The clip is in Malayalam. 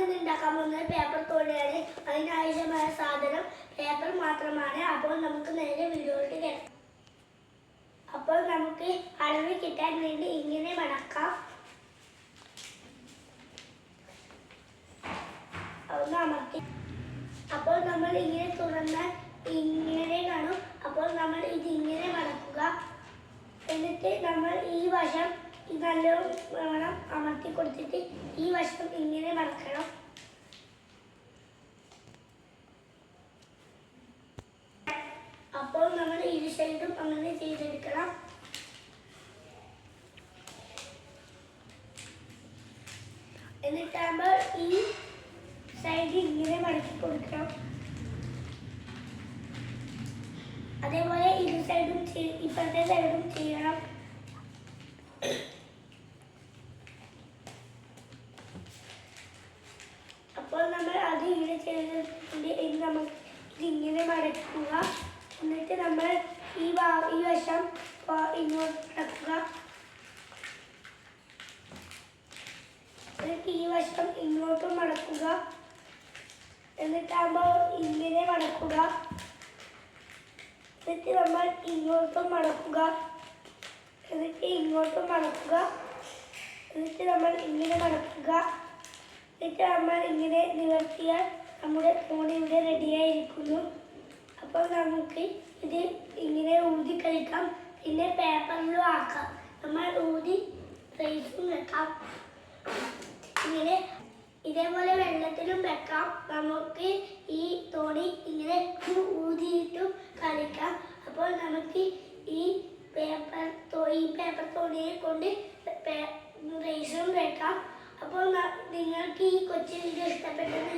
ഇന്ന് ഉണ്ടാക്കാൻ പോകുന്നത് പേപ്പർ തോണിയാണ്. അതിനാവശ്യമായ സാധനം പേപ്പർ മാത്രമാണ്. അപ്പോൾ നമുക്ക് നേരെ വീഡിയോയിലേക്ക് കിടക്കാം. അപ്പോൾ നമുക്ക് അളവ് കിട്ടാൻ വേണ്ടി ഇങ്ങനെ മടക്കാം. ഒന്ന് അമർത്തി. അപ്പോൾ നമ്മൾ ഇങ്ങനെ തുറന്നാൽ ഇങ്ങനെ കാണും. അപ്പോൾ നമ്മൾ ഇതിങ്ങനെ മടക്കുക. എന്നിട്ട് നമ്മൾ ഈ വശം നല്ലോണം അമർത്തി കൊടുത്തിട്ട് ഈ വശം ഇങ്ങനെ മടക്കണം. അപ്പോൾ നമ്മൾ ഇരു സൈഡും അങ്ങനെ ചെയ്തെടുക്കണം. എന്നിട്ടാകുമ്പോൾ ഈ സൈഡ് ഇങ്ങനെ മടക്കി കൊടുക്കണം. അതേപോലെ ഇരു സൈഡും ഇപ്പുറത്തെ സൈഡും ചെയ്യണം. അപ്പോൾ നമ്മൾ അത് ഇങ്ങനെ ചെയ്തിട്ടുണ്ട്. ഇനി നമുക്ക് ഇതിങ്ങനെ മടക്കുക. എന്നിട്ട് നമ്മൾ ഈ വശം ഇങ്ങോട്ട് മടക്കുക. എന്നിട്ട് ഈ വശം ഇങ്ങോട്ടും മടക്കുക. എന്നിട്ടാകുമ്പോൾ ഇങ്ങനെ മടക്കുക. എന്നിട്ട് നമ്മൾ ഇങ്ങോട്ടും മടക്കുക. എന്നിട്ട് ഇങ്ങോട്ടും മടക്കുക. എന്നിട്ട് നമ്മൾ ഇങ്ങനെ മടക്കുക. എന്നിട്ട് നമ്മൾ ഇങ്ങനെ നിവർത്തിയാൽ നമ്മുടെ ഫോൺ ഇവിടെ റെഡിയായിരിക്കുന്നു. അപ്പോൾ നമുക്ക് ഇത് ഇങ്ങനെ ഊതി കളിക്കാം. പിന്നെ പേപ്പറിലും ആക്കാം. നമ്മൾ ഊതി റൈസും വെക്കാം. ഇങ്ങനെ ഇതേപോലെ വെള്ളത്തിലും വെക്കാം. നമുക്ക് ഈ തോണി ഇങ്ങനെ ഊതിയിട്ടും കളിക്കാം. അപ്പോൾ നമുക്ക് ഈ പേപ്പർ തോണിയെ കൊണ്ട് റൈസും വെക്കാം. അപ്പോൾ നിങ്ങൾക്ക് ഈ കൊച്ചു വീഡിയോ ഇഷ്ടപ്പെട്ടെന്ന്